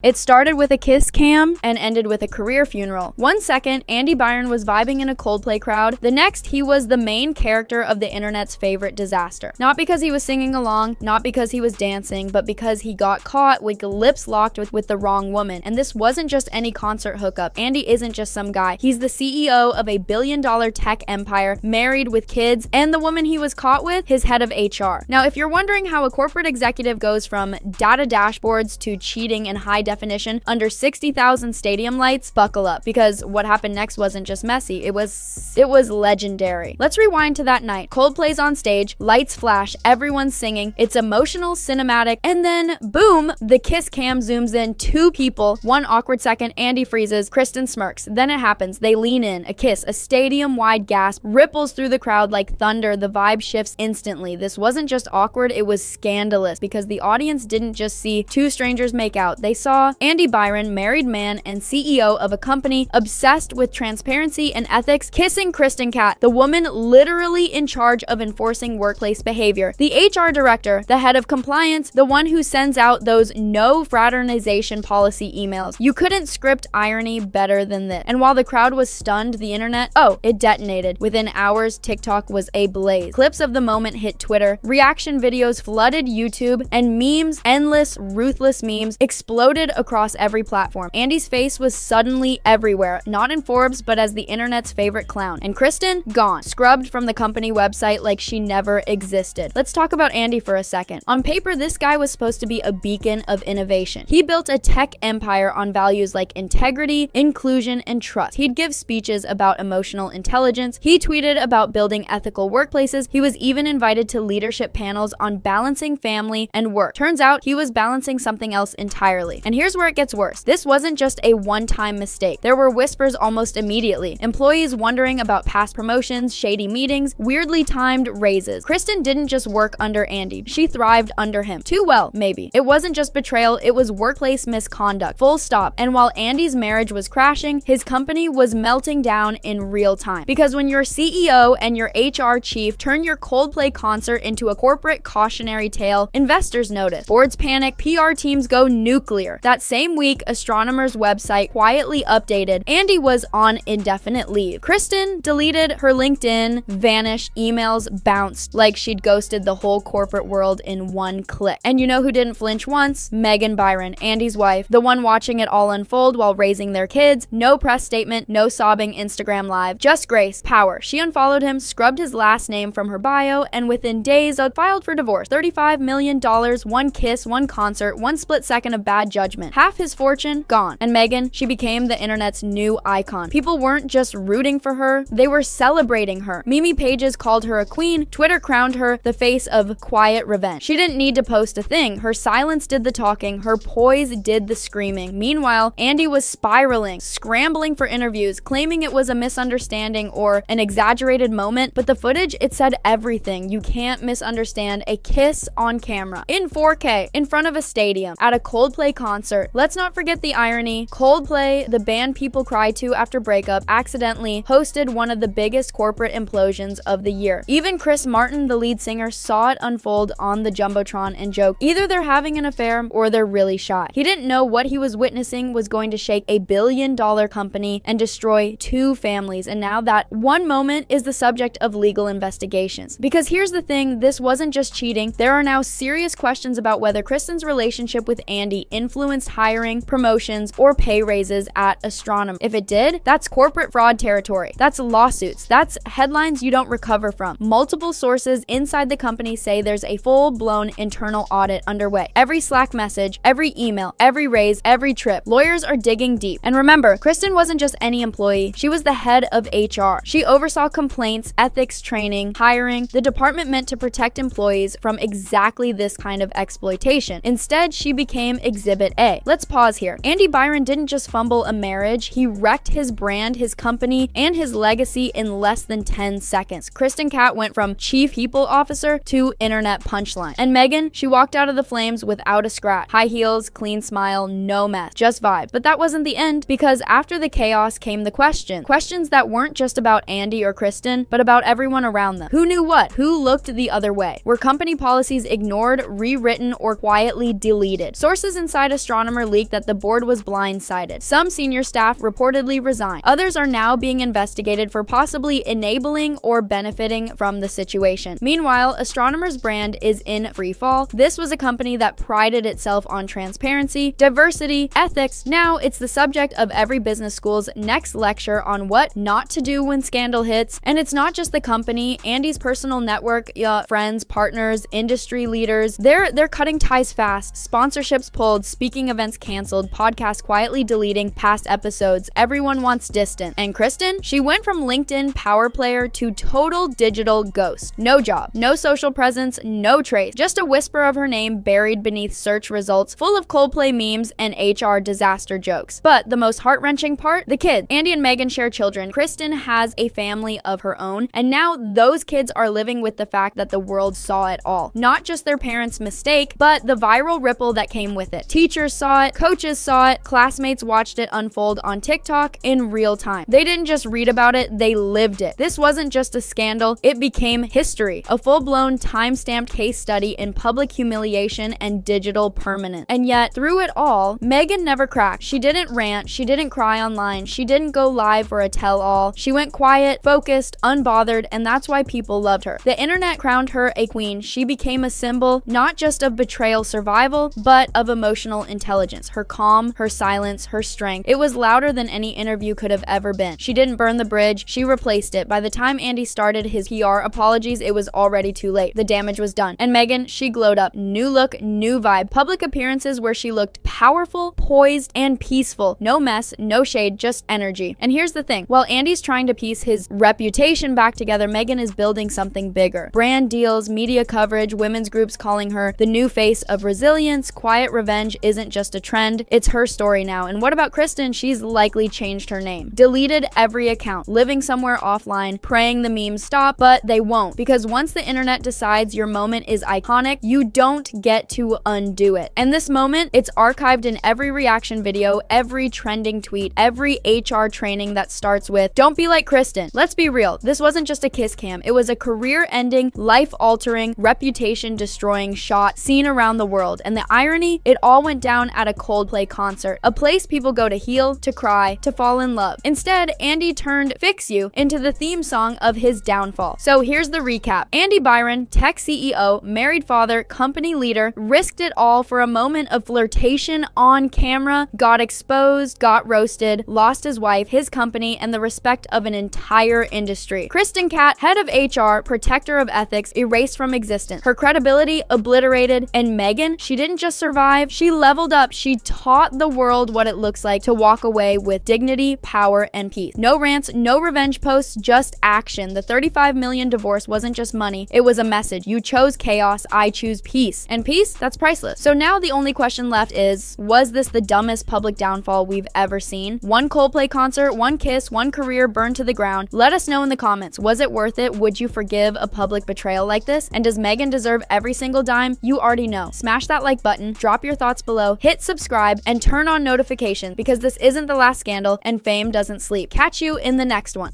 It started with a kiss cam and ended with a career funeral. One second, Andy Byron was vibing in a Coldplay crowd. The next, he was the main character of the internet's favorite disaster. Not because he was singing along, not because he was dancing, but because he got caught with lips locked with the wrong woman. And this wasn't just any concert hookup. Andy isn't just some guy. He's the CEO of a billion-dollar tech empire, married with kids, and the woman he was caught with, his head of HR. Now, if you're wondering how a corporate executive goes from data dashboards to cheating in high definition under 60,000 stadium lights, buckle up, because what happened next wasn't just messy, it was legendary. Let's rewind to that night. Coldplay's on stage, lights flash, everyone's singing, it's emotional, cinematic, and then boom, the kiss cam zooms in, two people, one awkward second, Andy freezes, Kristen smirks, then it happens, they lean in, a kiss, a stadium-wide gasp ripples through the crowd like thunder, the vibe shifts instantly. This wasn't just awkward, it was scandalous, because the audience didn't just see two strangers make out, they saw Andy Byron, married man and CEO of a company obsessed with transparency and ethics, kissing Kristen Cat, the woman literally in charge of enforcing workplace behavior, the HR director, the head of compliance, the one who sends out those no fraternization policy emails. You couldn't script irony better than this. And while the crowd was stunned, the internet, it detonated. Within hours, TikTok was ablaze. Clips of the moment hit Twitter, reaction videos flooded YouTube, and memes, endless, ruthless memes, exploded across every platform. Andy's face was suddenly everywhere, not in Forbes, but as the internet's favorite clown. And Kristen, gone, scrubbed from the company website like she never existed. Let's talk about Andy for a second. On paper, this guy was supposed to be a beacon of innovation. He built a tech empire on values like integrity, inclusion, and trust. He'd give speeches about emotional intelligence. He tweeted about building ethical workplaces. He was even invited to leadership panels on balancing family and work. Turns out he was balancing something else entirely. And here's where it gets worse. This wasn't just a one-time mistake. There were whispers almost immediately. Employees wondering about past promotions, shady meetings, weirdly timed raises. Kristen didn't just work under Andy. She thrived under him. Too well, maybe. It wasn't just betrayal, it was workplace misconduct. Full stop. And while Andy's marriage was crashing, his company was melting down in real time. Because when your CEO and your HR chief turn your Coldplay concert into a corporate cautionary tale, investors notice. Boards panic, PR teams go nuclear. That same week, Astronomer's website quietly updated, Andy was on indefinite leave. Kristen deleted her LinkedIn, vanished, emails bounced like she'd ghosted the whole corporate world in one click. And you know who didn't flinch once? Megan Byron, Andy's wife, the one watching it all unfold while raising their kids. No press statement, no sobbing Instagram live, just grace, power. She unfollowed him, scrubbed his last name from her bio, and within days filed for divorce. $35 million, one kiss, one concert, one split second of bad judgment. Half his fortune, gone. And Megan, she became the internet's new icon. People weren't just rooting for her, they were celebrating her. Meme pages called her a queen, Twitter crowned her the face of quiet revenge. She didn't need to post a thing. Her silence did the talking, her poise did the screaming. Meanwhile, Andy was spiraling, scrambling for interviews, claiming it was a misunderstanding or an exaggerated moment, but the footage, it said everything. You can't misunderstand a kiss on camera, in 4K, in front of a stadium, at a Coldplay concert. Let's not forget the irony. Coldplay, the band people cry to after breakup, accidentally hosted one of the biggest corporate implosions of the year. Even Chris Martin, the lead singer, saw it unfold on the Jumbotron and joked, either they're having an affair or they're really shy. He didn't know what he was witnessing was going to shake a billion-dollar company and destroy two families, and now that one moment is the subject of legal investigations. Because here's the thing, this wasn't just cheating. There are now serious questions about whether Kristen's relationship with Andy influenced hiring, promotions, or pay raises at Astronomer. If it did, that's corporate fraud territory. That's lawsuits. That's headlines you don't recover from. Multiple sources inside the company say there's a full-blown internal audit underway. Every Slack message, every email, every raise, every trip. Lawyers are digging deep. And remember, Kristen wasn't just any employee. She was the head of HR. She oversaw complaints, ethics training, hiring, the department meant to protect employees from exactly this kind of exploitation. Instead, she became Exhibit A. Let's pause here. Andy Byron didn't just fumble a marriage, he wrecked his brand, his company, and his legacy in less than 10 seconds. Kristen Cat went from chief people officer to internet punchline. And Megan, she walked out of the flames without a scratch. High heels, clean smile, no mess, just vibe. But that wasn't the end, because after the chaos came the questions that weren't just about Andy or Kristen, but about everyone around them. Who knew what? Who looked the other way? Were company policies ignored, rewritten, or quietly deleted? Sources inside Astronomer astronomer leaked that the board was blindsided. Some senior staff reportedly resigned. Others are now being investigated for possibly enabling or benefiting from the situation. Meanwhile, Astronomer's brand is in freefall. This was a company that prided itself on transparency, diversity, ethics. Now it's the subject of every business school's next lecture on what not to do when scandal hits. And it's not just the company. Andy's personal network, friends, partners, industry leaders, they're cutting ties fast. Sponsorships pulled, speaking events canceled, podcasts quietly deleting past episodes. Everyone wants distance. And Kristen, she went from LinkedIn power player to total digital ghost. No job, no social presence, no trace. Just a whisper of her name buried beneath search results full of Coldplay memes and HR disaster jokes. But the most heart-wrenching part? The kids. Andy and Megan share children. Kristen has a family of her own, and now those kids are living with the fact that the world saw it all. Not just their parents' mistake, but the viral ripple that came with it. Teachers saw it, coaches saw it, classmates watched it unfold on TikTok in real time. They didn't just read about it, they lived it. This wasn't just a scandal, it became history. A full-blown time-stamped case study in public humiliation and digital permanence. And yet, through it all, Megan never cracked. She didn't rant, she didn't cry online, she didn't go live for a tell-all. She went quiet, focused, unbothered, and that's why people loved her. The internet crowned her a queen. She became a symbol not just of betrayal survival, but of emotional intelligence. Her calm, her silence, her strength. It was louder than any interview could have ever been. She didn't burn the bridge, she replaced it. By the time Andy started his PR apologies, it was already too late. The damage was done. And Megan, she glowed up. New look, new vibe. Public appearances where she looked powerful, poised, and peaceful. No mess, no shade, just energy. And here's the thing. While Andy's trying to piece his reputation back together, Megan is building something bigger. Brand deals, media coverage, women's groups calling her the new face of resilience. Quiet revenge isn't just a trend, it's her story now. And what about Kristen? She's likely changed her name. Deleted every account, living somewhere offline, praying the memes stop, but they won't. Because once the internet decides your moment is iconic, you don't get to undo it. And this moment, it's archived in every reaction video, every trending tweet, every HR training that starts with, "Don't be like Kristen." Let's be real, this wasn't just a kiss cam, it was a career-ending, life-altering, reputation-destroying shot seen around the world. And the irony, it all went down at a Coldplay concert, a place people go to heal, to cry, to fall in love. Instead, Andy turned Fix You into the theme song of his downfall. So here's the recap. Andy Byron, tech CEO, married father, company leader, risked it all for a moment of flirtation on camera, got exposed, got roasted, lost his wife, his company, and the respect of an entire industry. Kristen Catt, head of HR, protector of ethics, erased from existence. Her credibility obliterated. And Megan, she didn't just survive, she leveled up. She taught the world what it looks like to walk away with dignity, power, and peace. No rants, no revenge posts, just action. The $35 million divorce wasn't just money, it was a message. You chose chaos, I choose peace. And peace, that's priceless. So now the only question left is, was this the dumbest public downfall we've ever seen? One Coldplay concert, one kiss, one career burned to the ground. Let us know in the comments. Was it worth it? Would you forgive a public betrayal like this? And does Megan deserve every single dime? You already know. Smash that like button, drop your thoughts below, hit subscribe, and turn on notifications because this isn't the last scandal and fame doesn't sleep. Catch you in the next one.